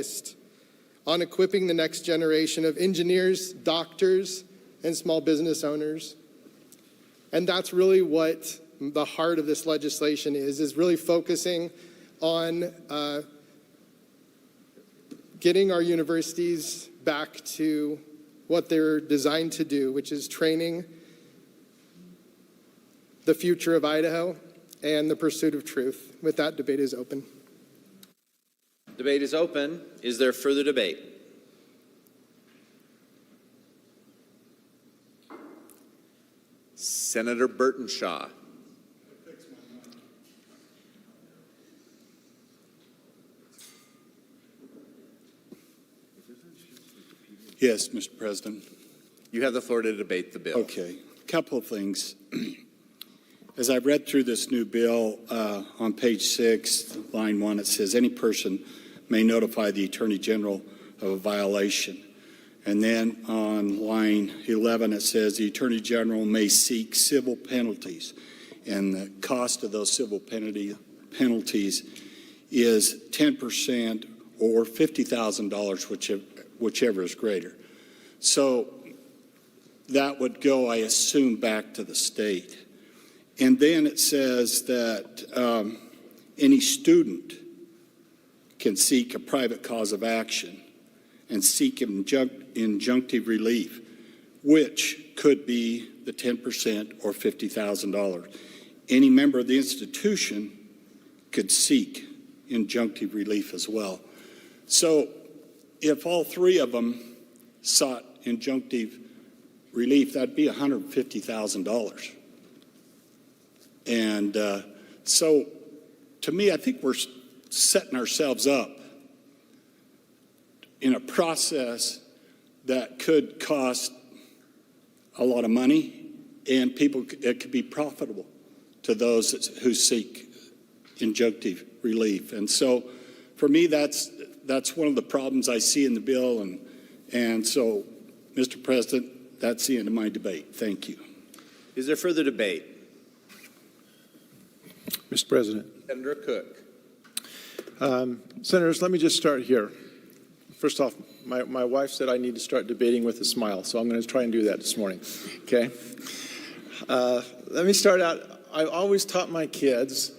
focused on equipping the next generation of engineers, doctors, and small business owners. And that's really what the heart of this legislation is really focusing on getting our universities back to what they're designed to do, which is training the future of Idaho and the pursuit of truth. With that, debate is open. Debate is open. Is there further debate? Senator Burtonshaw. Yes, Mr. President. You have the floor to debate the bill. Okay, a couple of things. As I read through this new bill, on page 6, line 1, it says any person may notify the Attorney General of a violation. And then on line 11, it says the Attorney General may seek civil penalties. And the cost of those civil penalties is 10% or $50,000, whichever is greater. So that would go, I assume, back to the state. And then it says that any student can seek a private cause of action and seek injunctive relief, which could be the 10% or $50,000. Any member of the institution could seek injunctive relief as well. So if all three of them sought injunctive relief, that'd be $150,000. And so to me, I think we're setting ourselves up in a process that could cost a lot of money, and it could be profitable to those who seek injunctive relief. And so for me, that's one of the problems I see in the bill. And so, Mr. President, that's the end of my debate. Thank you. Is there further debate? Mr. President. Senator Cook. Senators, let me just start here. First off, my wife said I need to start debating with a smile, so I'm going to try and do that this morning, okay? Let me start out. I've always taught my kids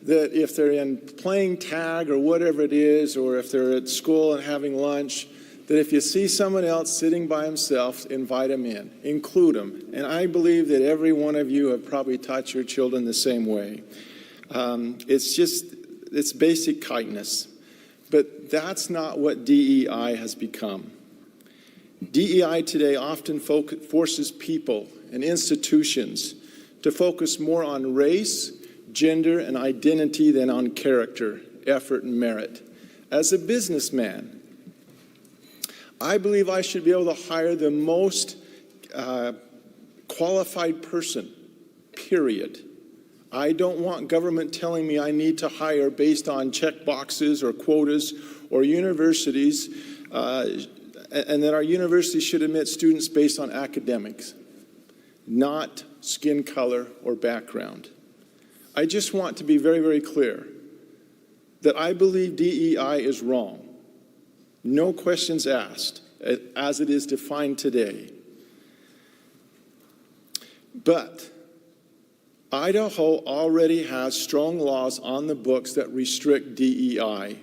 that if they're in playing tag or whatever it is, or if they're at school and having lunch, that if you see someone else sitting by himself, invite them in, include them. And I believe that every one of you have probably taught your children the same way. It's basic kindness. But that's not what DEI has become. DEI today often forces people and institutions to focus more on race, gender, and identity than on character, effort, and merit. As a businessman, I believe I should be able to hire the most qualified person, period. I don't want government telling me I need to hire based on check boxes or quotas or universities, and that our universities should admit students based on academics, not skin color or background. I just want to be very, very clear that I believe DEI is wrong. No questions asked, as it is defined today. But Idaho already has strong laws on the books that restrict DEI.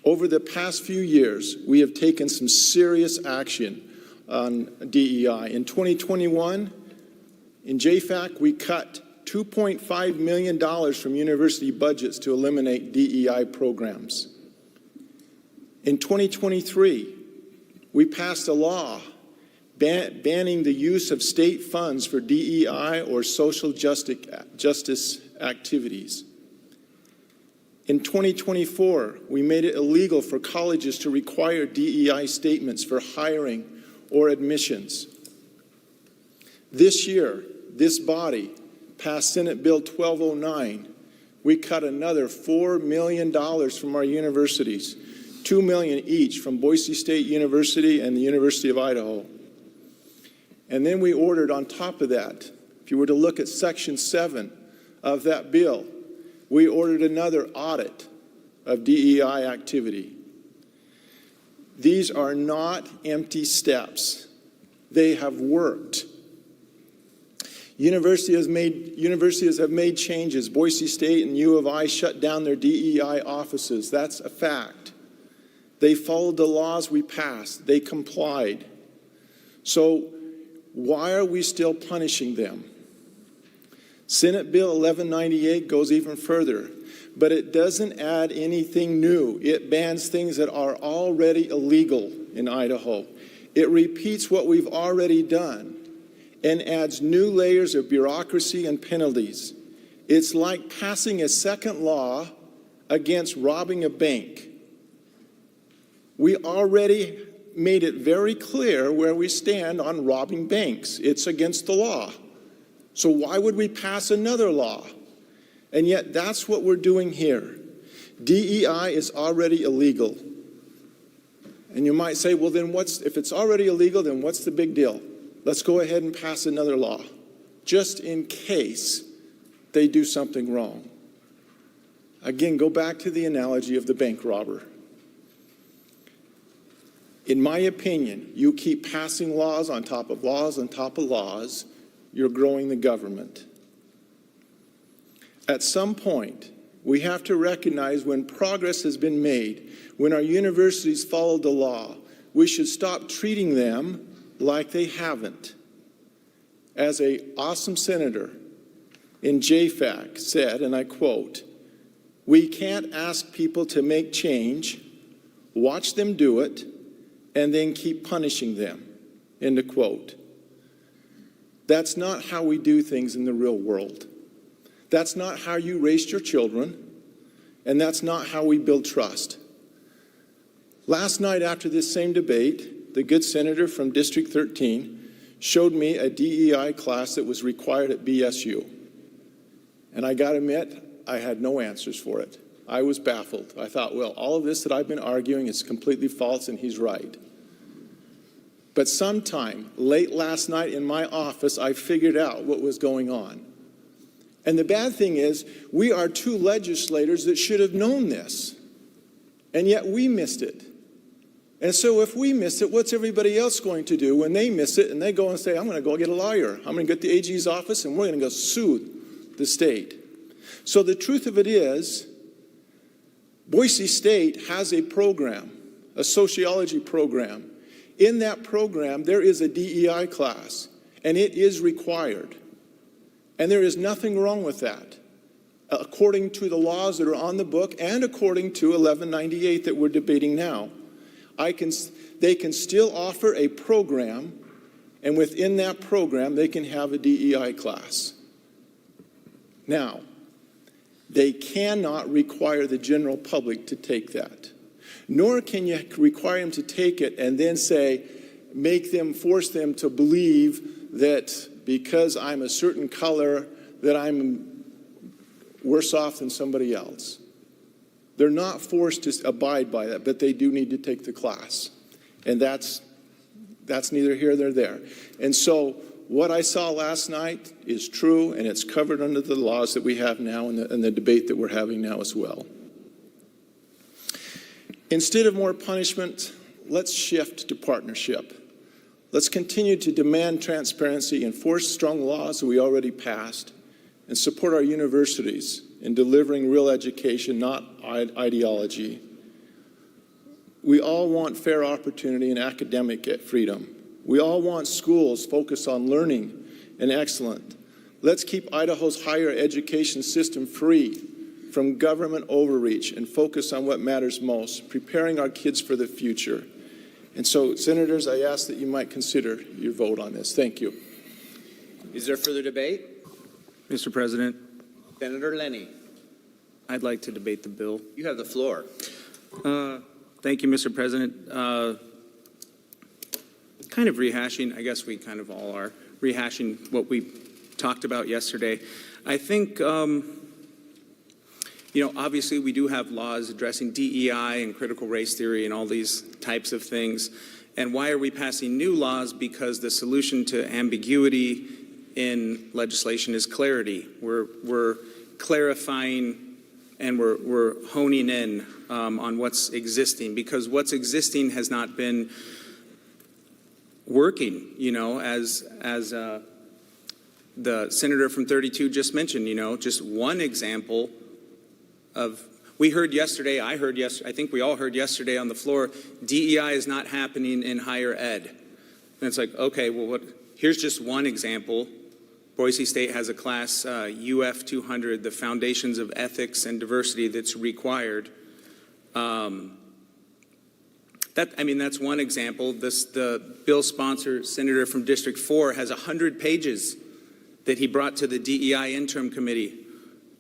Over the past few years, we have taken some serious action on DEI. In 2021, in JFAC, we cut $2.5 million from university budgets to eliminate DEI programs. In 2023, we passed a law banning the use of state funds for DEI or social justice activities. In 2024, we made it illegal for colleges to require DEI statements for hiring or admissions. This year, this body passed Senate Bill 1209. We cut another $4 million from our universities, $2 million each from Boise State University and the University of Idaho. And then we ordered on top of that, if you were to look at Section 7 of that bill, we ordered another audit of DEI activity. These are not empty steps. They have worked. Universities have made changes. Boise State and U of I shut down their DEI offices. That's a fact. They followed the laws we passed. They complied. So why are we still punishing them? Senate Bill 1198 goes even further, but it doesn't add anything new. It bans things that are already illegal in Idaho. It repeats what we've already done and adds new layers of bureaucracy and penalties. It's like passing a second law against robbing a bank. We already made it very clear where we stand on robbing banks. It's against the law. So why would we pass another law? And yet that's what we're doing here. DEI is already illegal. And you might say, well, then if it's already illegal, then what's the big deal? Let's go ahead and pass another law, just in case they do something wrong. Again, go back to the analogy of the bank robber. In my opinion, you keep passing laws on top of laws on top of laws, you're growing the government. At some point, we have to recognize when progress has been made, when our universities follow the law, we should stop treating them like they haven't. As an awesome senator in JFAC said, and I quote, "We can't ask people to make change, watch them do it, and then keep punishing them," end of quote. That's not how we do things in the real world. That's not how you raised your children, and that's not how we build trust. Last night after this same debate, the good senator from District 13 showed me a DEI class that was required at BSU. And I gotta admit, I had no answers for it. I was baffled. I thought, well, all of this that I've been arguing is completely false and he's right. But sometime late last night in my office, I figured out what was going on. And the bad thing is, we are two legislators that should have known this. And yet we missed it. And so if we miss it, what's everybody else going to do when they miss it and they go and say, I'm going to go get a lawyer. I'm going to get the AG's office and we're going to go sue the state. So the truth of it is, Boise State has a program, a sociology program. In that program, there is a DEI class, and it is required. And there is nothing wrong with that, according to the laws that are on the book and according to 1198 that we're debating now. They can still offer a program, and within that program, they can have a DEI class. Now, they cannot require the general public to take that. Nor can you require them to take it and then say, force them to believe that because I'm a certain color, that I'm worse off than somebody else. They're not forced to abide by that, but they do need to take the class. And that's neither here nor there. And so what I saw last night is true, and it's covered under the laws that we have now and the debate that we're having now as well. Instead of more punishment, let's shift to partnership. Let's continue to demand transparency, enforce strong laws that we already passed, and support our universities in delivering real education, not ideology. We all want fair opportunity and academic freedom. We all want schools focused on learning and excellent. Let's keep Idaho's higher education system free from government overreach and focus on what matters most, preparing our kids for the future. And so, Senators, I ask that you might consider your vote on this. Thank you. Is there further debate? Mr. President, Senator Lenny, I'd like to debate the bill. you have the floor. Thank you, Mr. President. Kind of rehashing, I guess we kind of all are, rehashing what we talked about yesterday. I think, obviously we do have laws addressing DEI and critical race theory and all these types of things. And why are we passing new laws? Because the solution to ambiguity in legislation is clarity. We're clarifying and we're honing in on what's existing, because what's existing has not been working, as the senator from 32 just mentioned, just one example of, I think we all heard yesterday on the floor, DEI is not happening in higher ed. And it's like, okay, well, here's just one example. Boise State has a class, UF 200, the Foundations of Ethics and Diversity, that's required. That's one example. The bill sponsor, senator from District 4, has 100 pages that he brought to the DEI interim committee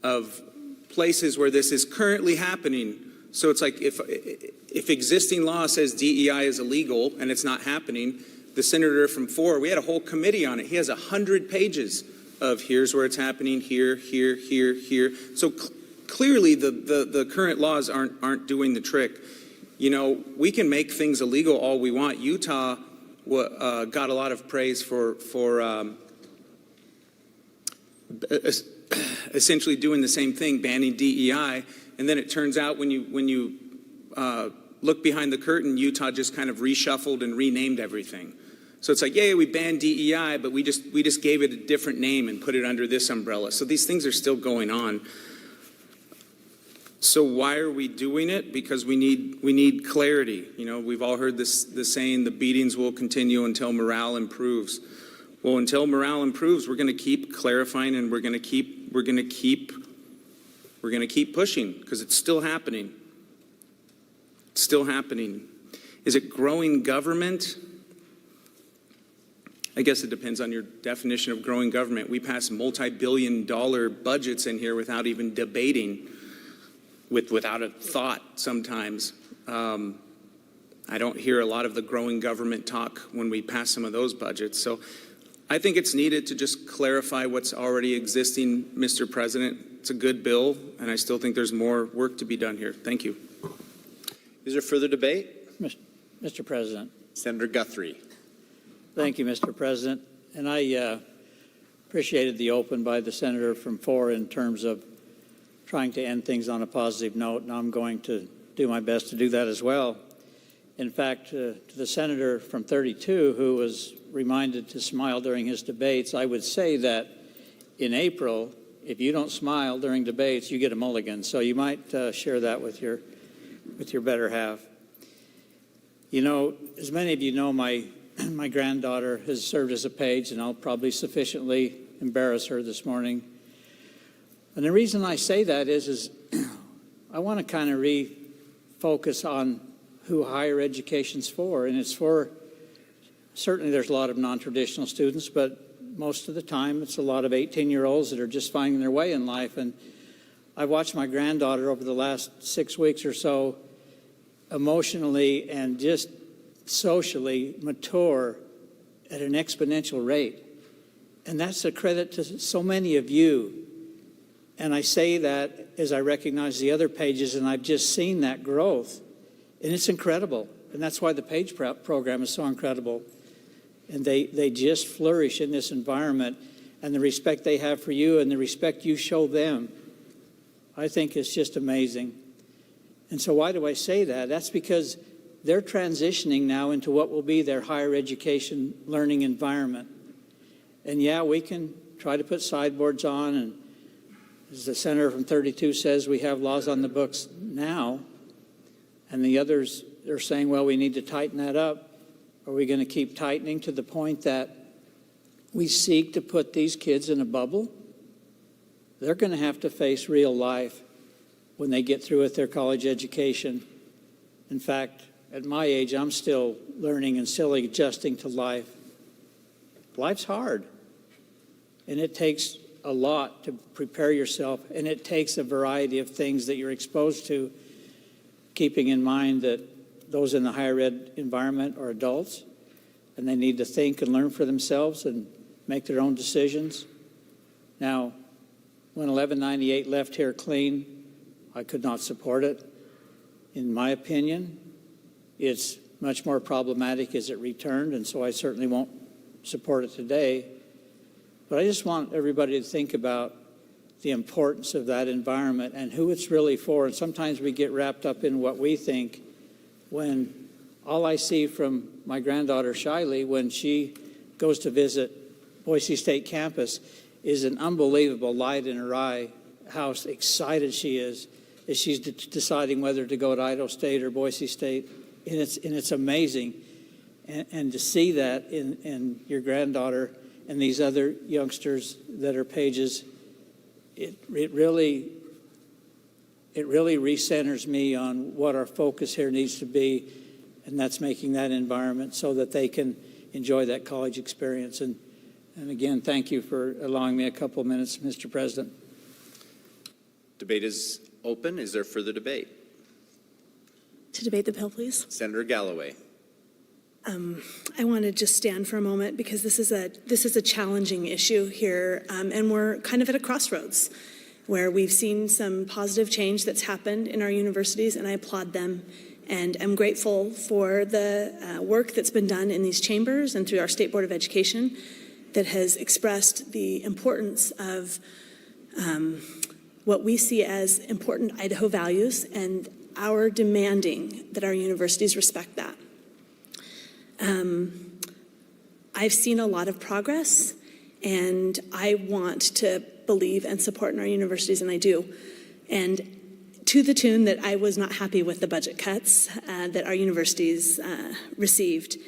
of places where this is currently happening. So it's like if existing law says DEI is illegal and it's not happening, the senator from 4, we had a whole committee on it. He has 100 pages of here's where it's happening, here. So clearly the current laws aren't doing the trick. We can make things illegal all we want. Utah got a lot of praise for essentially doing the same thing, banning DEI, and then it turns out when you look behind the curtain, Utah just kind of reshuffled and renamed everything. So it's like, yeah, we banned DEI, but we just gave it a different name and put it under this umbrella. So these things are still going on. So why are we doing it? Because we need clarity. We've all heard the saying, the beatings will continue until morale improves. Well, until morale improves, we're going to keep clarifying, and we're going to keep pushing, because it's still happening. It's still happening. Is it growing government? I guess it depends on your definition of growing government. We pass multi-billion-dollar budgets in here without even debating, without a thought sometimes. I don't hear a lot of the growing government talk when we pass some of those budgets. So I think it's needed to just clarify what's already existing, Mr. President. It's a good bill, and I still think there's more work to be done here. Thank you. Is there further debate? Mr. President. Senator Guthrie. Thank you, Mr. President. And I appreciated the open by the senator from 4 in terms of trying to end things on a positive note, and I'm going to do my best to do that as well. In fact, to the senator from 32 who was reminded to smile during his debates, I would say that in April, if you don't smile during debates, you get a mulligan. So you might share that with your better half. As many of you know, my granddaughter has served as a page, and I'll probably sufficiently embarrass her this morning. And the reason I say that is I want to kind of refocus on who higher education's for. And it's for, certainly there's a lot of non-traditional students, but most of the time it's a lot of 18-year-olds that are just finding their way in life. And I've watched my granddaughter over the last 6 weeks or so emotionally and just socially mature at an exponential rate. And that's a credit to so many of you. And I say that as I recognize the other pages, and I've just seen that growth. And it's incredible. And that's why the PAGE program is so incredible. And they just flourish in this environment. And the respect they have for you and the respect you show them, I think is just amazing. And so why do I say that? That's because they're transitioning now into what will be their higher education learning environment. And yeah, we can try to put sideboards on, and as the senator from 32 says, we have laws on the books now, and the others are saying, well, we need to tighten that up. Are we going to keep tightening to the point that we seek to put these kids in a bubble? They're going to have to face real life when they get through with their college education. In fact, at my age, I'm still learning and still adjusting to life. Life's hard, and it takes a lot to prepare yourself, and it takes a variety of things that you're exposed to, keeping in mind that those in the higher ed environment are adults, and they need to think and learn for themselves and make their own decisions. Now, when 1198 left here clean, I could not support it. In my opinion, it's much more problematic as it returned, and so I certainly won't support it today. But I just want everybody to think about the importance of that environment and who it's really for. And sometimes we get wrapped up in what we think, when all I see from my granddaughter Shiley when she goes to visit Boise State campus is an unbelievable light in her eye, how excited she is as she's deciding whether to go to Idaho State or Boise State. And it's amazing. And to see that in your granddaughter and these other youngsters that are pages, it really recenters me on what our focus here needs to be, and that's making that environment so that they can enjoy that college experience. And again, thank you for allowing me a couple of minutes, Mr. President. Debate is open. Is there further debate? To debate the bill, please. Senator Galloway. I want to just stand for a moment because this is a challenging issue here, and we're kind of at a crossroads where we've seen some positive change that's happened in our universities, and I applaud them. And I'm grateful for the work that's been done in these chambers and through our State Board of Education that has expressed the importance of what we see as important Idaho values and our demanding that our universities respect that. I've seen a lot of progress, and I want to believe and support in our universities, and I do. And to the tune that I was not happy with the budget cuts that our universities received.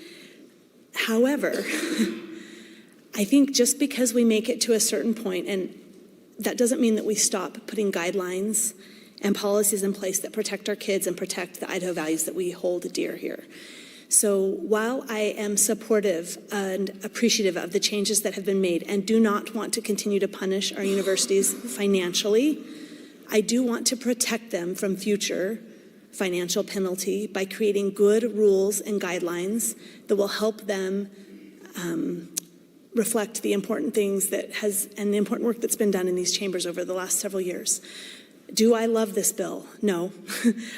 However, I think just because we make it to a certain point, and that doesn't mean that we stop putting guidelines and policies in place that protect our kids and protect the Idaho values that we hold dear here. So while I am supportive and appreciative of the changes that have been made and do not want to continue to punish our universities financially, I do want to protect them from future financial penalty by creating good rules and guidelines that will help them reflect the important things and the important work that's been done in these chambers over the last several years. Do I love this bill? No.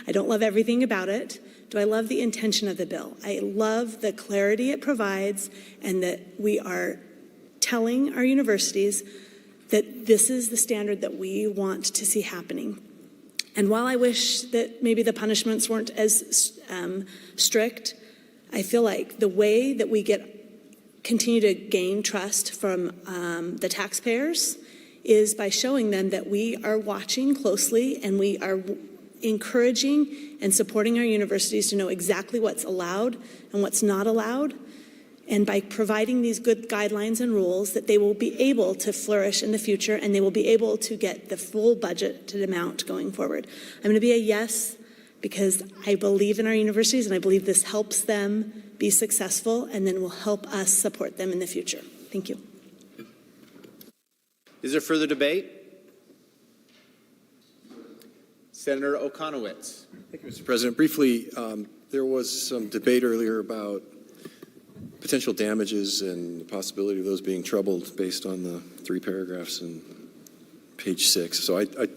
I don't love everything about it. Do I love the intention of the bill? I love the clarity it provides and that we are telling our universities that this is the standard that we want to see happening. And while I wish that maybe the punishments weren't as strict, I feel like the way that we continue to gain trust from the taxpayers is by showing them that we are watching closely and we are encouraging and supporting our universities to know exactly what's allowed and what's not allowed, and by providing these good guidelines and rules that they will be able to flourish in the future and they will be able to get the full budgeted amount going forward. I'm going to be a yes because I believe in our universities and I believe this helps them be successful and then will help us support them in the future. Thank you. Is there further debate? Senator Okonowitz. Thank you, Mr. President. Briefly, there was some debate earlier about potential damages and the possibility of those being troubled based on the 3 paragraphs in page 6. So I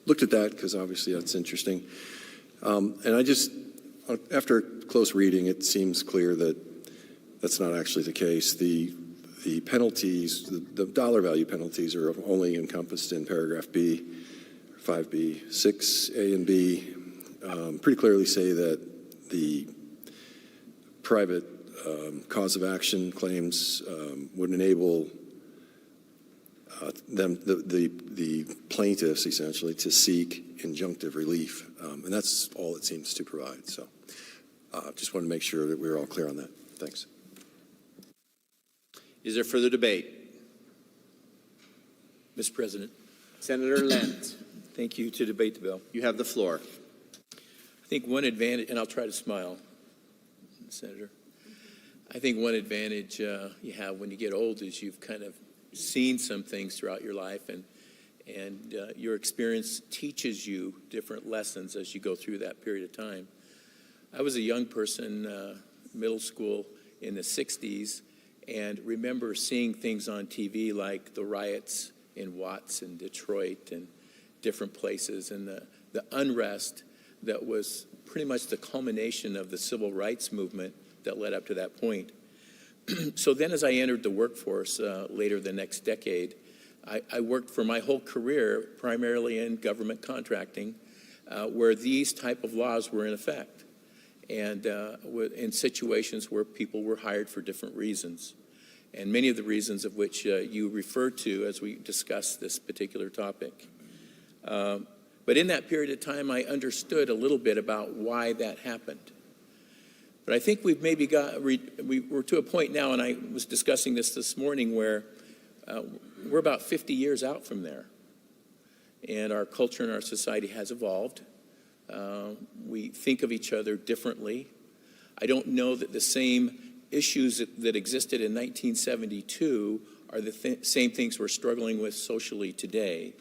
looked at that because obviously that's interesting. And I just, after close reading, it seems clear that that's not actually the case. The penalties, the dollar value penalties are only encompassed in paragraph B, 5B. 6A and B pretty clearly say that the private cause of action claims would enable the plaintiffs essentially to seek injunctive relief, and that's all it seems to provide. So just want to make sure that we're all clear on that. Thanks. Is there further debate? Mr. President, Senator Lenz, thank you to debate the bill. you have the floor. I think one advantage, and I'll try to smile, Senator. I think one advantage you have when you get old is you've kind of seen some things throughout your life, and your experience teaches you different lessons as you go through that period of time. I was a young person, middle school in the 60s, and remember seeing things on TV like the riots in Watts and Detroit and different places, and the unrest that was pretty much the culmination of the civil rights movement that led up to that point. So then as I entered the workforce later the next decade, I worked for my whole career primarily in government contracting, where these type of laws were in effect, and in situations where people were hired for different reasons, and many of the reasons of which you referred to as we discussed this particular topic. But in that period of time, I understood a little bit about why that happened. But I think we've maybe we're to a point now, and I was discussing this morning, where we're about 50 years out from there. And our culture and our society has evolved. We think of each other differently. I don't know that the same issues that existed in 1972 are the same things we're struggling with socially today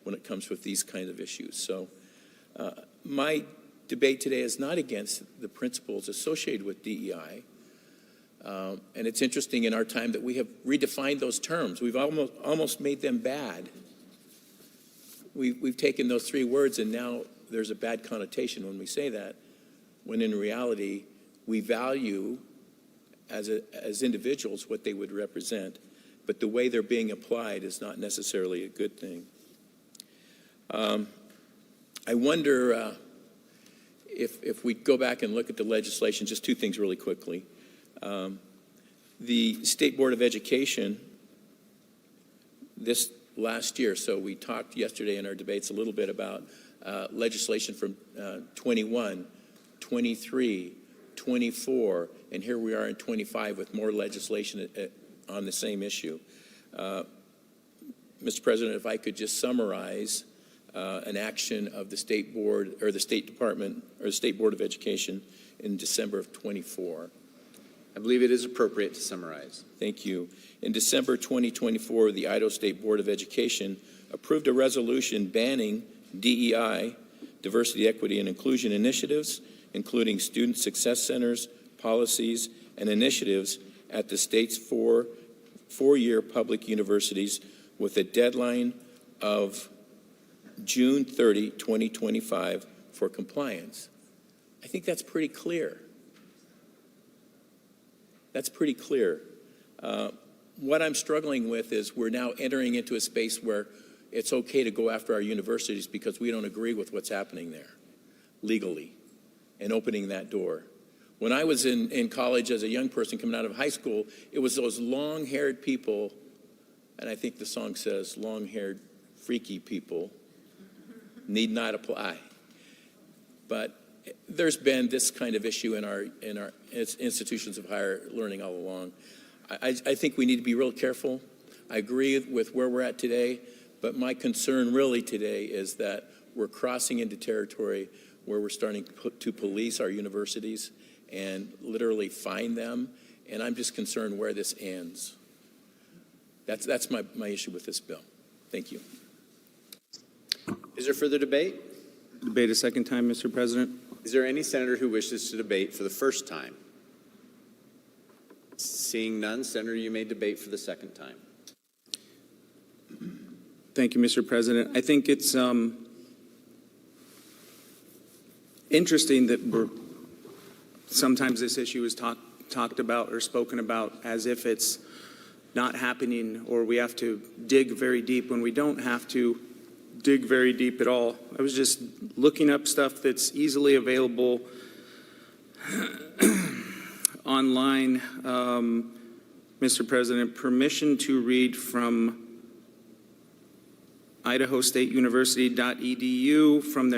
when it comes with these kinds of issues. So my debate today is not against the principles associated with DEI. And it's interesting in our time that we have redefined those terms. We've almost made them bad. We've taken those three words, and now there's a bad connotation when we say that, when in reality we value as individuals what they would represent, but the way they're being applied is not necessarily a good thing. I wonder if we go back and look at the legislation, just two things really quickly. The State Board of Education, this last year, so we talked yesterday in our debates a little bit about legislation from 21, 23, 24, and here we are in 25 with more legislation on the same issue. Mr. President, if I could just summarize an action of the State Board, or the State Department, or the State Board of Education in December of 24. I believe it is appropriate to summarize. Thank you. In December 2024, the Idaho State Board of Education approved a resolution banning DEI, diversity, equity, and inclusion initiatives, including student success centers, policies, and initiatives at the state's four-year public universities with a deadline of June 30, 2025 for compliance. I think that's pretty clear. That's pretty clear. What I'm struggling with is we're now entering into a space where it's okay to go after our universities because we don't agree with what's happening there legally, and opening that door. When I was in college as a young person coming out of high school, it was those long-haired people, and I think the song says long-haired freaky people need not apply. But there's been this kind of issue in our institutions of higher learning all along. I think we need to be real careful. I agree with where we're at today, but my concern really today is that we're crossing into territory where we're starting to police our universities and literally fine them, and I'm just concerned where this ends. That's my issue with this bill. Thank you. Is there further debate? Debate a second time, Mr. President. Is there any senator who wishes to debate for the first time? Seeing none, Senator, you may debate for the second time. Thank you, Mr. President. I think it's interesting that sometimes this issue is talked about or spoken about as if it's not happening or we have to dig very deep when we don't have to dig very deep at all. I was just looking up stuff that's easily available online. Mr. President, permission to read from idahostateuniversity.edu from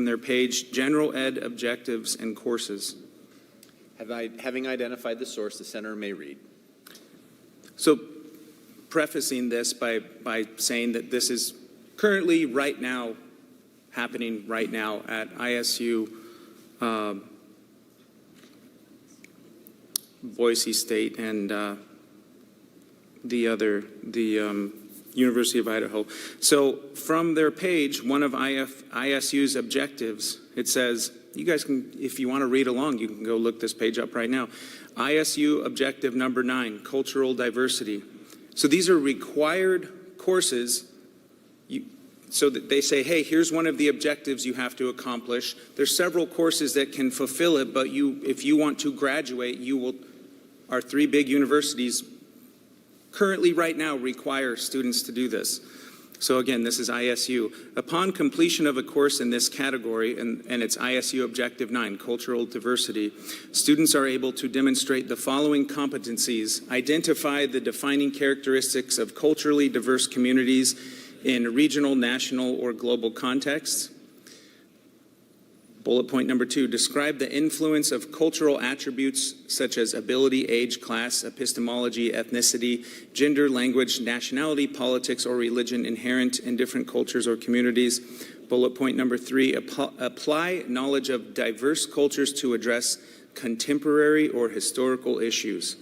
their page, General Ed Objectives and Courses. Having identified the source, the senator may read. So, prefacing this by saying that this is currently, right now, happening right now at ISU, Boise State, and the University of Idaho. So from their page, one of ISU's objectives, it says, you guys can, if you want to read along, you can go look this page up right now. ISU objective number 9, cultural diversity. So these are required courses. So that they say, hey, here's one of the objectives you have to accomplish. There's several courses that can fulfill it, but if you want to graduate, our 3 big universities currently right now require students to do this. So again, this is ISU. Upon completion of a course in this category, and it's ISU Objective 9, Cultural Diversity, students are able to demonstrate the following competencies: identify the defining characteristics of culturally diverse communities in regional, national, or global contexts. Bullet point number 2, describe the influence of cultural attributes such as ability, age, class, epistemology, ethnicity, gender, language, nationality, politics, or religion inherent in different cultures or communities. Bullet point number 3, apply knowledge of diverse cultures to address contemporary or historical issues.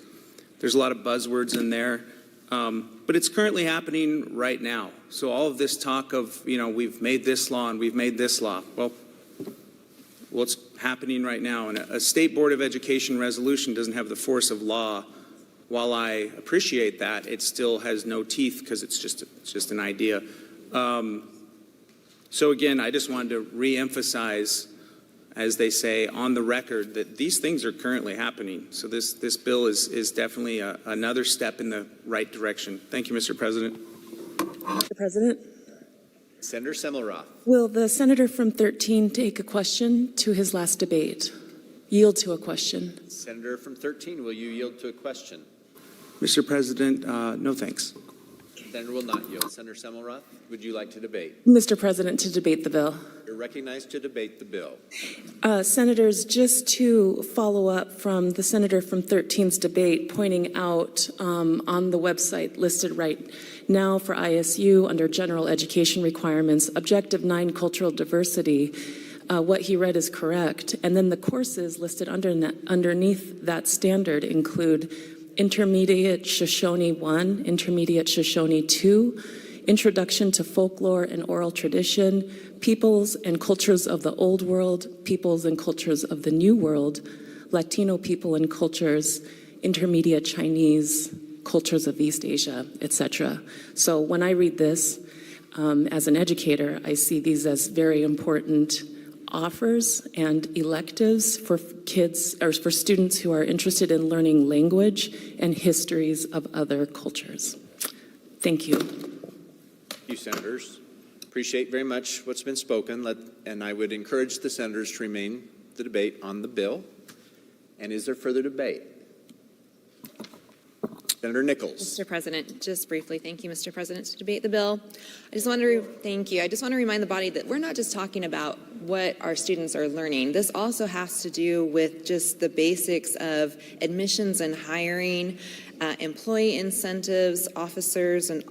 There's a lot of buzzwords in there, but it's currently happening right now. So all of this talk of, we've made this law and we've made this law. Well, what's happening right now, and a state board of education resolution doesn't have the force of law. While I appreciate that, it still has no teeth because it's just an idea. So again, I just wanted to reemphasize, as they say, on the record, that these things are currently happening. So this bill is definitely another step in the right direction. Thank you, Mr. President. Mr. President, Senator Semmelroth. will the senator from 13 take a question to his last debate? Yield to a question. Senator from 13, will you yield to a question? Mr. President, no thanks. Senator will not yield. Senator Semmelroth, would you like to debate? Mr. President, to debate the bill. You're recognized to debate the bill. Senators, just to follow up from the senator from 13's debate, pointing out on the website listed right now for ISU under general education requirements, Objective 9, Cultural Diversity, what he read is correct. And then the courses listed underneath that standard include Intermediate Shoshone 1, Intermediate Shoshone 2, Introduction to Folklore and Oral Tradition, Peoples and Cultures of the Old World, Peoples and Cultures of the New World, Latino People and Cultures, Intermediate Chinese, Cultures of East Asia, etc. So when I read this, as an educator, I see these as very important offers and electives for kids or for students who are interested in learning language and histories of other cultures. Thank you. Thank you, senators. Appreciate very much what's been spoken, and I would encourage the senators to remain the debate on the bill. And is there further debate? Senator Nichols. Mr. President, just briefly, thank you, Mr. President, to debate the bill. Thank you. I just want to remind the body that we're not just talking about what our students are learning. This also has to do with just the basics of admissions and hiring, employee incentives, officers and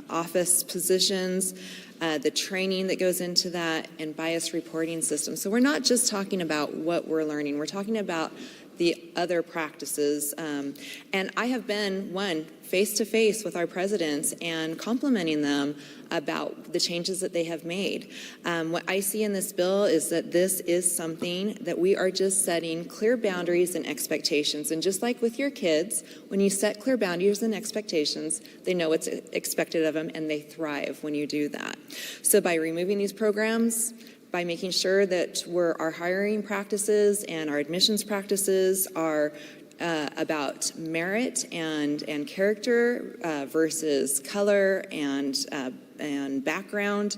office positions, the training that goes into that, and bias reporting systems. So we're not just talking about what we're learning. We're talking about the other practices. And I have been, face-to-face with our presidents and complimenting them about the changes that they have made. What I see in this bill is that this is something that we are just setting clear boundaries and expectations. And just like with your kids, when you set clear boundaries and expectations, they know what's expected of them and they thrive when you do that. So by removing these programs, by making sure that our hiring practices and our admissions practices are about merit and character versus color and background,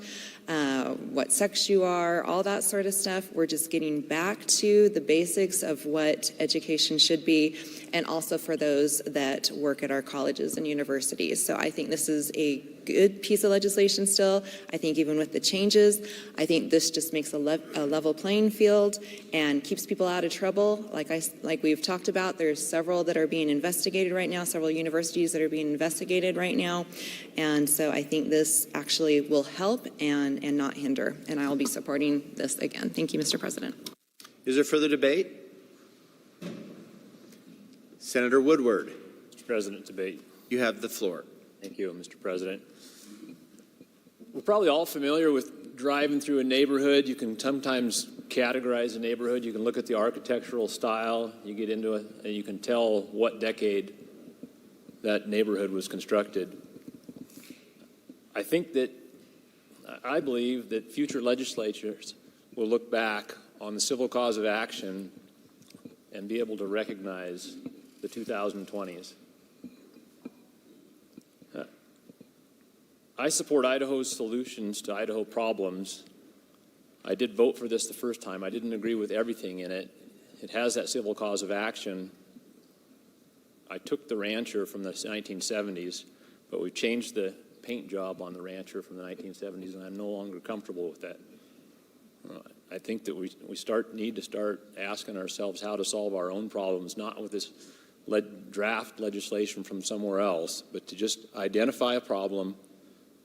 what sex you are, all that sort of stuff. We're just getting back to the basics of what education should be, and also for those that work at our colleges and universities. So I think this is a good piece of legislation still. I think even with the changes, I think this just makes a level playing field and keeps people out of trouble. Like we've talked about, there's several that are being investigated right now, several universities that are being investigated right now. And so I think this actually will help and not hinder. And I will be supporting this again. Thank you, Mr. President. Is there further debate? Senator Woodward. Mr. President, debate. You have the floor. Thank you, Mr. President. We're probably all familiar with driving through a neighborhood. You can sometimes categorize a neighborhood. You can look at the architectural style. You get into it, and you can tell what decade that neighborhood was constructed. I believe that future legislatures will look back on the civil cause of action and be able to recognize the 2020s. I support Idaho's solutions to Idaho problems. I did vote for this the first time. I didn't agree with everything in it. It has that civil cause of action. I took the Rancher from the 1970s, but we changed the paint job on the Rancher from the 1970s, and I'm no longer comfortable with that. I think that we need to start asking ourselves how to solve our own problems, not with this draft legislation from somewhere else, but to just identify a problem,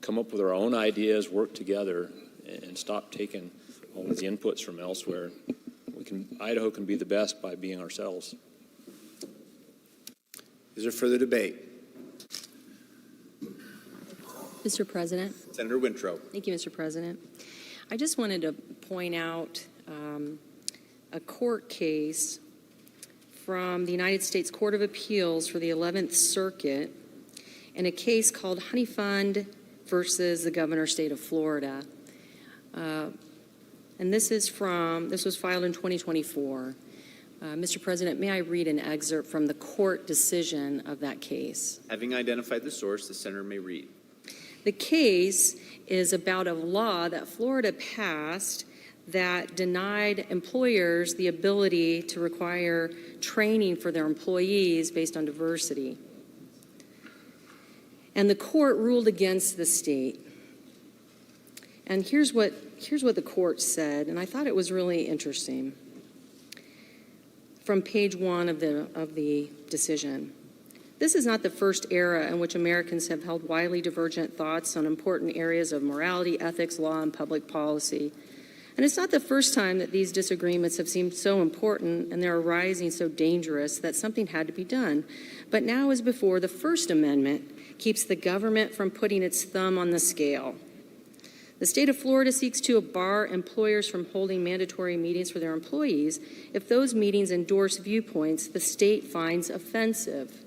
come up with our own ideas, work together, and stop taking all of the inputs from elsewhere. Idaho can be the best by being ourselves. Is there further debate? Mr. President. Senator Wintrow. Thank you, Mr. President. I just wanted to point out a court case from the United States Court of Appeals for the 11th Circuit in a case called Honey Fund versus the Governor State of Florida. And this was filed in 2024. Mr. President, may I read an excerpt from the court decision of that case? Having identified the source, the senator may read. The case is about a law that Florida passed that denied employers the ability to require training for their employees based on diversity. And the court ruled against the state. And here's what the court said, and I thought it was really interesting. From page 1 of the decision. This is not the first era in which Americans have held widely divergent thoughts on important areas of morality, ethics, law, and public policy. And it's not the first time that these disagreements have seemed so important and they're arising so dangerous that something had to be done. But now, as before, the First Amendment keeps the government from putting its thumb on the scale. The state of Florida seeks to bar employers from holding mandatory meetings for their employees if those meetings endorse viewpoints the state finds offensive.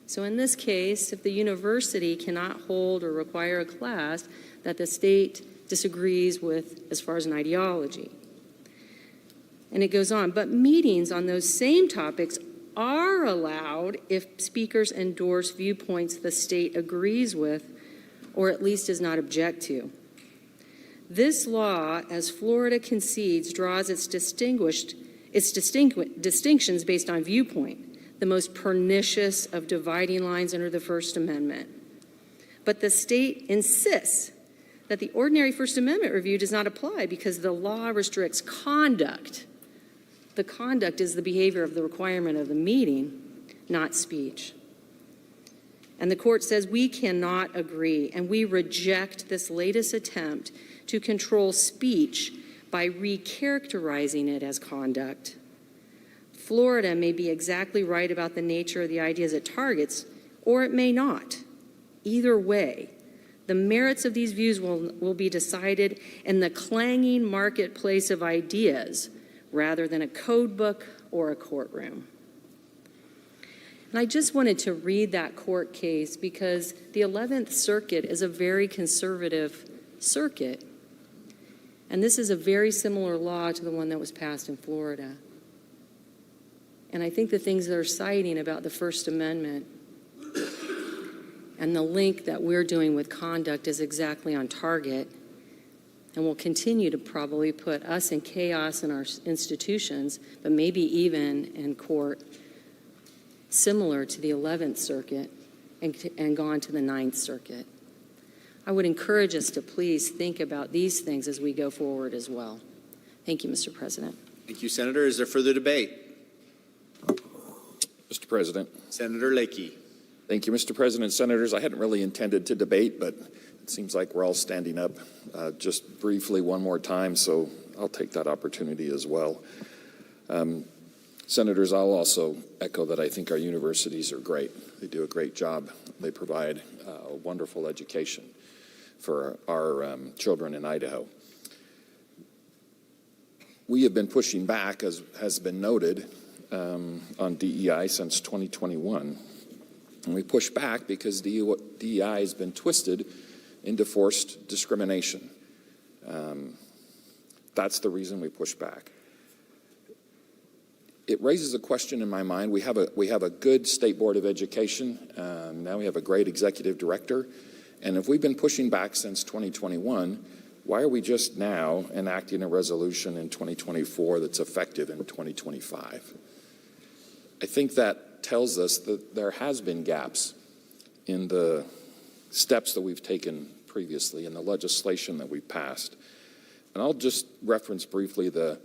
So in this case, if the university cannot hold or require a class that the state disagrees with as far as an ideology. And it goes on, but meetings on those same topics are allowed if speakers endorse viewpoints the state agrees with or at least does not object to. This law, as Florida concedes, draws its distinctions based on viewpoint, the most pernicious of dividing lines under the First Amendment. But the state insists that the ordinary First Amendment review does not apply because the law restricts conduct. The conduct is the behavior of the requirement of the meeting, not speech. And the court says we cannot agree, and we reject this latest attempt to control speech by recharacterizing it as conduct. Florida may be exactly right about the nature of the ideas it targets, or it may not. Either way, the merits of these views will be decided in the clanging marketplace of ideas rather than a code book or a courtroom. And I just wanted to read that court case because the 11th Circuit is a very conservative circuit. And this is a very similar law to the one that was passed in Florida. And I think the things they're citing about the First Amendment and the link that we're doing with conduct is exactly on target and will continue to probably put us in chaos in our institutions, but maybe even in court, similar to the 11th Circuit and gone to the 9th Circuit. I would encourage us to please think about these things as we go forward as well. Thank you, Mr. President. Thank you, Senator. Is there further debate? Mr. President. Senator Lakey. Thank you, Mr. President. Senators, I hadn't really intended to debate, but it seems like we're all standing up just briefly one more time, so I'll take that opportunity as well. Senators, I'll also echo that I think our universities are great. They do a great job. They provide a wonderful education for our children in Idaho. We have been pushing back, as has been noted, on DEI since 2021. And we push back because DEI has been twisted into forced discrimination. That's the reason we push back. It raises a question in my mind. We have a good State Board of Education. Now we have a great executive director. And if we've been pushing back since 2021, why are we just now enacting a resolution in 2024 that's effective in 2025? I think that tells us that there has been gaps in the steps that we've taken previously in the legislation that we've passed. And I'll just reference briefly the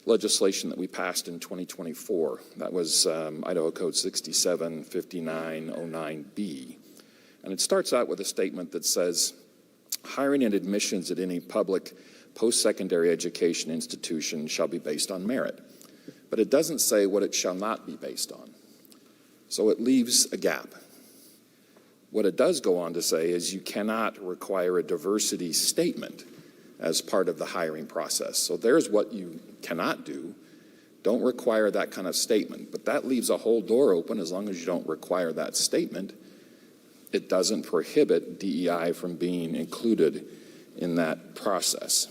legislation that we passed in 2024. That was Idaho Code 675909B. And it starts out with a statement that says, hiring and admissions at any public post-secondary education institution shall be based on merit. But it doesn't say what it shall not be based on. So it leaves a gap. What it does go on to say is you cannot require a diversity statement as part of the hiring process. So there's what you cannot do. Don't require that kind of statement. But that leaves a whole door open. As long as you don't require that statement, it doesn't prohibit DEI from being included in that process.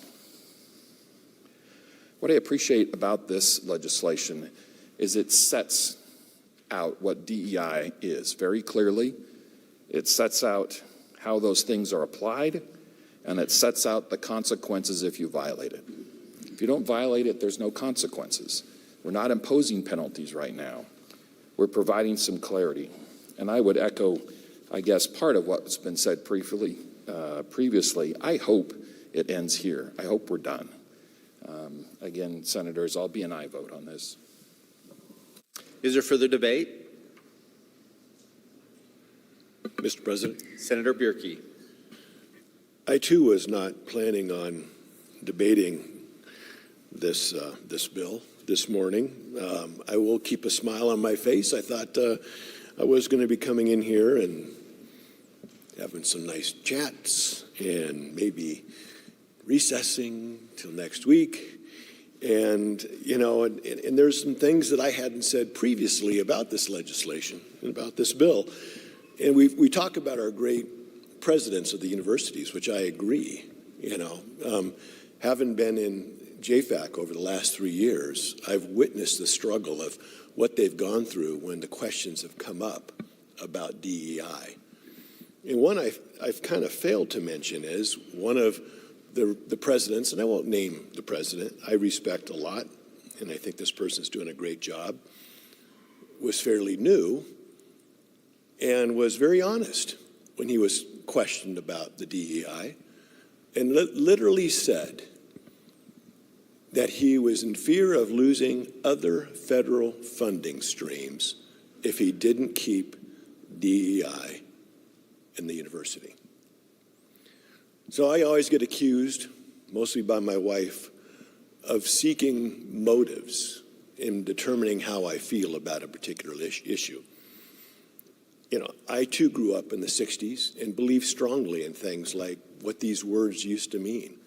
What I appreciate about this legislation is it sets out what DEI is very clearly. It sets out how those things are applied, and it sets out the consequences if you violate it. If you don't violate it, there's no consequences. We're not imposing penalties right now. We're providing some clarity. And I would echo, I guess, part of what's been said previously. I hope it ends here. I hope we're done. Again, Senators, I'll be an aye vote on this. Is there further debate? Mr. President, Senator Bierke. I too was not planning on debating this bill this morning. I will keep a smile on my face. I thought I was going to be coming in here and having some nice chats and maybe recessing till next week. And, you know, and there's some things that I hadn't said previously about this legislation and about this bill. And we talk about our great presidents of the universities, which I agree, you know. Having been in JFAC over the last 3 years, I've witnessed the struggle of what they've gone through when the questions have come up about DEI. And one I've kind of failed to mention is one of the presidents, and I won't name the president, I respect a lot, and I think this person's doing a great job, was fairly new and was very honest when he was questioned about the DEI, and literally said that he was in fear of losing other federal funding streams if he didn't keep DEI in the university. So I always get accused, mostly by my wife, of seeking motives in determining how I feel about a particular issue. You know, I too grew up in the 60s and believed strongly in things like what these words used to mean.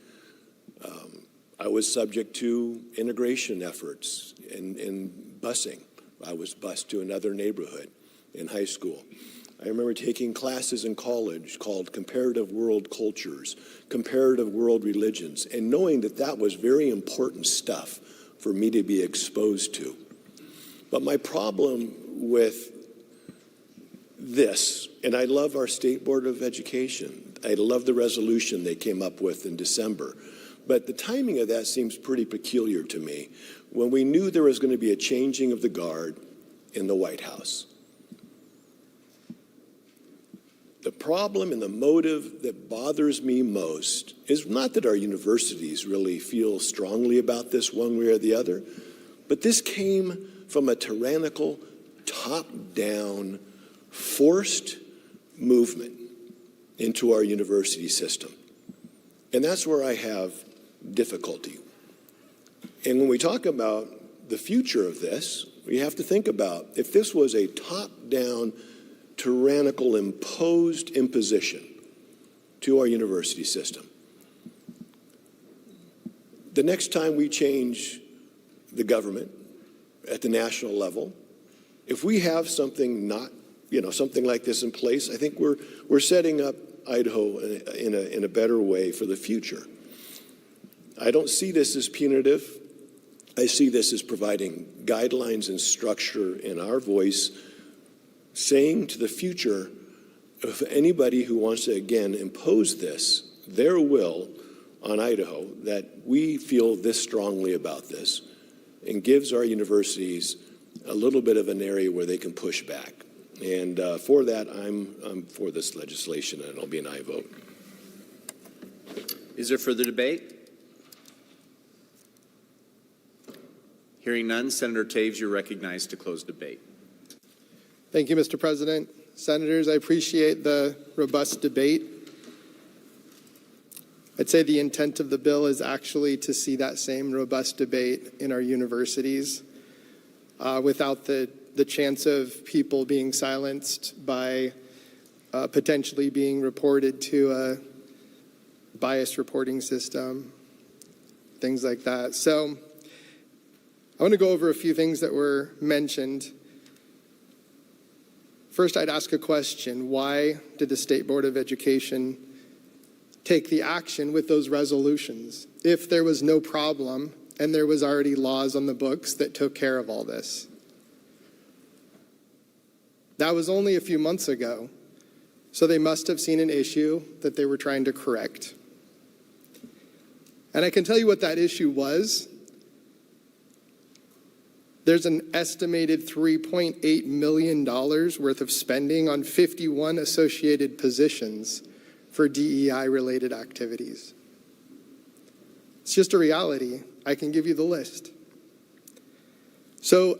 I was subject to integration efforts in busing. I was bused to another neighborhood in high school. I remember taking classes in college called Comparative World Cultures, Comparative World Religions, and knowing that that was very important stuff for me to be exposed to. But my problem with this, and I love our State Board of Education. I love the resolution they came up with in December. But the timing of that seems pretty peculiar to me when we knew there was going to be a changing of the guard in the White House. The problem and the motive that bothers me most is not that our universities really feel strongly about this one way or the other, but this came from a tyrannical, top-down, forced movement into our university system. And that's where I have difficulty. And when we talk about the future of this, we have to think about if this was a top-down, tyrannical, imposed imposition to our university system. The next time we change the government at the national level, if we have something something like this in place, I think we're setting up Idaho in a better way for the future. I don't see this as punitive. I see this as providing guidelines and structure in our voice, saying to the future if anybody who wants to, again, impose their will on Idaho, that we feel this strongly about this, and gives our universities a little bit of an area where they can push back. And for that, I'm for this legislation, and it'll be an aye vote. Is there further debate? Hearing none, Senator Taves, you're recognized to close debate. Thank you, Mr. President. Senators, I appreciate the robust debate. I'd say the intent of the bill is actually to see that same robust debate in our universities without the chance of people being silenced by potentially being reported to a biased reporting system, things like that. So I want to go over a few things that were mentioned. First, I'd ask a question. Why did the State Board of Education take the action with those resolutions if there was no problem and there was already laws on the books that took care of all this? That was only a few months ago, so they must have seen an issue that they were trying to correct. And I can tell you what that issue was. There's an estimated $3.8 million worth of spending on 51 associated positions for DEI-related activities. It's just a reality. I can give you the list. So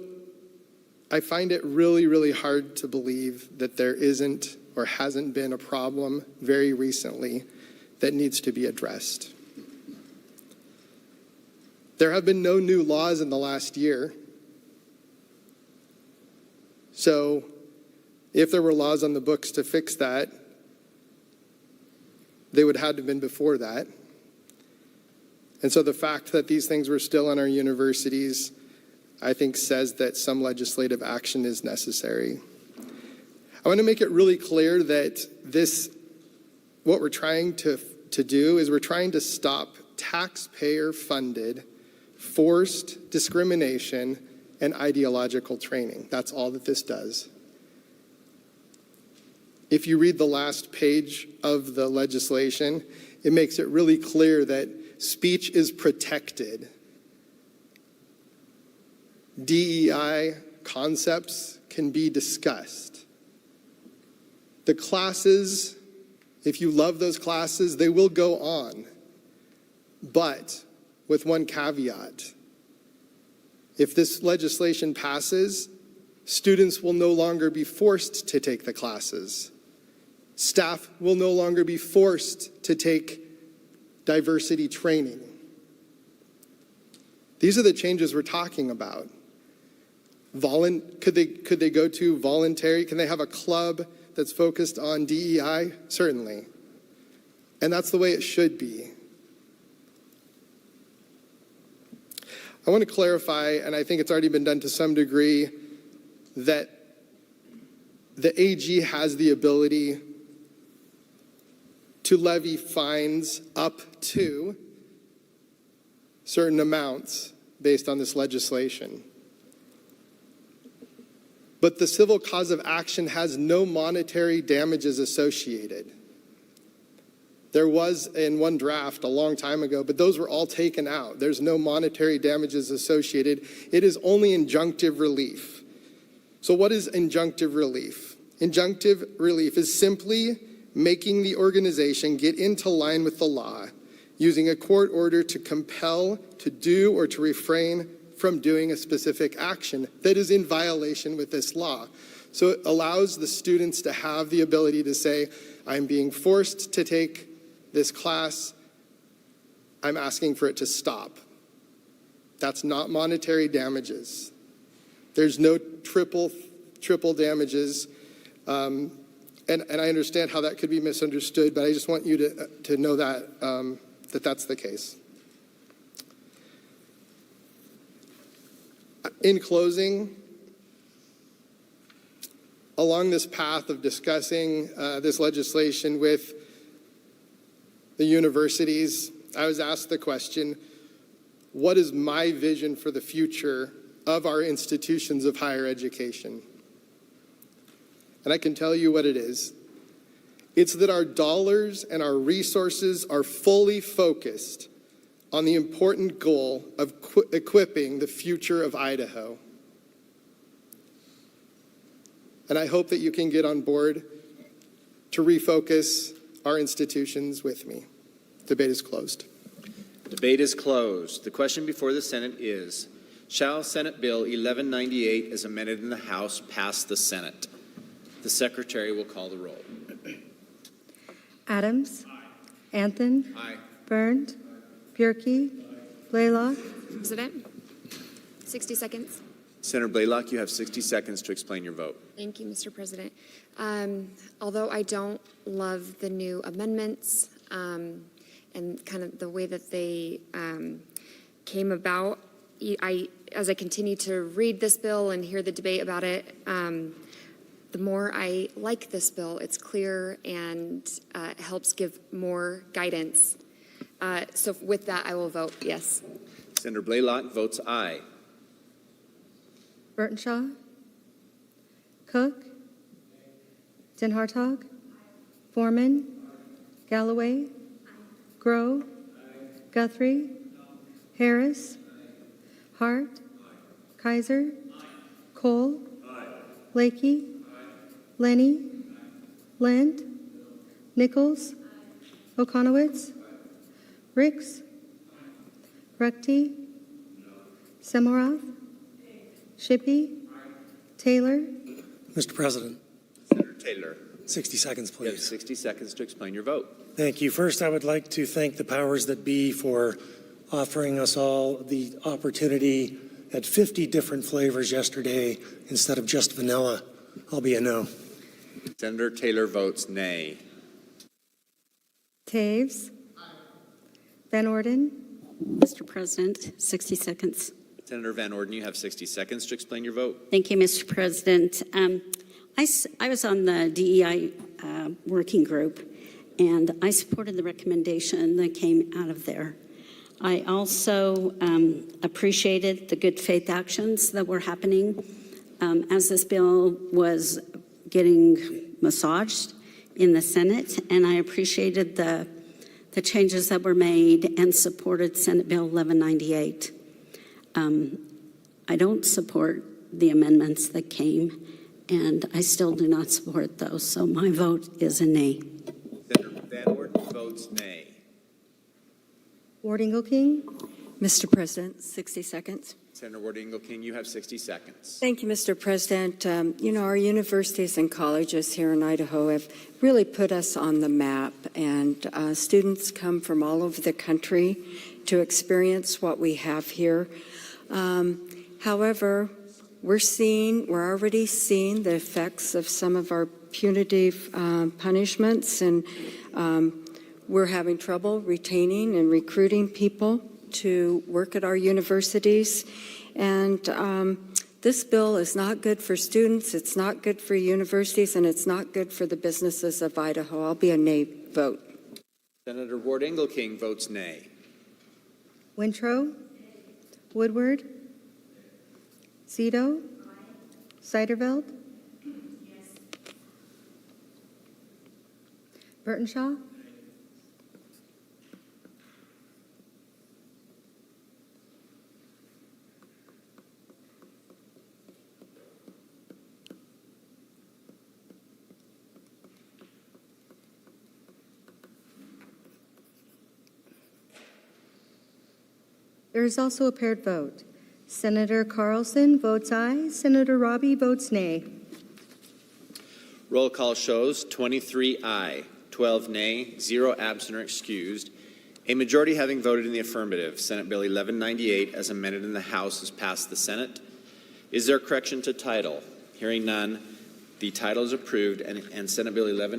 I find it really, really hard to believe that there isn't or hasn't been a problem very recently that needs to be addressed. There have been no new laws in the last year. So if there were laws on the books to fix that, they would have to have been before that. And so the fact that these things were still in our universities, I think, says that some legislative action is necessary. I want to make it really clear that what we're trying to do is we're trying to stop taxpayer-funded, forced discrimination and ideological training. That's all that this does. If you read the last page of the legislation, it makes it really clear that speech is protected. DEI concepts can be discussed. The classes, if you love those classes, they will go on. But with one caveat. If this legislation passes, students will no longer be forced to take the classes. Staff will no longer be forced to take diversity training. These are the changes we're talking about. Could they go to voluntary? Can they have a club that's focused on DEI? Certainly. And that's the way it should be. I want to clarify, and I think it's already been done to some degree, that the AG has the ability to levy fines up to certain amounts based on this legislation. But the civil cause of action has no monetary damages associated. There was in one draft a long time ago, but those were all taken out. There's no monetary damages associated. It is only injunctive relief. So what is injunctive relief? Injunctive relief is simply making the organization get into line with the law, using a court order to compel to do or to refrain from doing a specific action that is in violation with this law. So it allows the students to have the ability to say, I'm being forced to take this class, I'm asking for it to stop. That's not monetary damages. There's no triple damages. And I understand how that could be misunderstood, but I just want you to know that, that's the case. In closing, along this path of discussing this legislation with the universities, I was asked the question, what is my vision for the future of our institutions of higher education? And I can tell you what it is. It's that our dollars and our resources are fully focused on the important goal of equipping the future of Idaho. And I hope that you can get on board to refocus our institutions with me. Debate is closed. Debate is closed. The question before the Senate is, shall Senate Bill 1198 as amended in the House pass the Senate? The Secretary will call the roll. Adams. Aye. Anthon. Aye. Byrne. Bierke. Blaylock. President, 60 seconds. Senator Blaylock, you have 60 seconds to explain your vote. Thank you, Mr. President. Although I don't love the new amendments and kind of the way that they came about, as I continue to read this bill and hear the debate about it, the more I like this bill. It's clear and it helps give more guidance. So with that, I will vote yes. Senator Blaylock votes aye. Burtonshaw. Cook. Den Hartog. Foreman. Galloway. Grow. Guthrie. Harris. Hart. Kaiser. Cole. Blakey. Lenny. Lent. Nichols. Okonowitz. Ricks. Ruckty. Semoroff. Shippey. Taylor. Mr. President. Senator Taylor. 60 seconds, You have please. 60 seconds to explain your vote. Thank you. First, I would like to thank the powers that be for offering us all the opportunity at 50 different flavors yesterday instead of just vanilla. I'll be a no. Senator Taylor votes nay. Taves. Van Orden. Mr. President, 60 seconds. Senator Van Orden, you have 60 seconds to explain your vote. Thank you, Mr. President. I was on the DEI working group, and I supported the recommendation that came out of there. I also appreciated the good faith actions that were happening as this bill was getting massaged in the Senate, and I appreciated the changes that were made and supported Senate Bill 1198. I don't support the amendments that came, and I still do not support those, so my vote is a nay. Senator Van Orden votes nay. Ward King. Mr. President, 60 seconds. Senator Ward King, you have 60 seconds. Thank you, Mr. President. Our universities and colleges here in Idaho have really put us on the map, and students come from all over the country to experience what we have here. However, we're already seeing the effects of some of our punitive punishments, and we're having trouble retaining and recruiting people to work at our universities. And this bill is not good for students, it's not good for universities, and it's not good for the businesses of Idaho. I'll be a nay vote. Senator Ward King votes nay. Wintrow. Woodward. Zito. Seiderveld. Burtonshaw. There is also a paired vote. Senator Carlson votes aye. Senator Robbie votes nay. Roll call shows 23 aye, 12 nay, 0 absent or excused. A majority having voted in the affirmative, Senate Bill 1198 as amended in the House has passed the Senate. Is there a correction to title? Hearing none, the title is approved and Senate Bill 11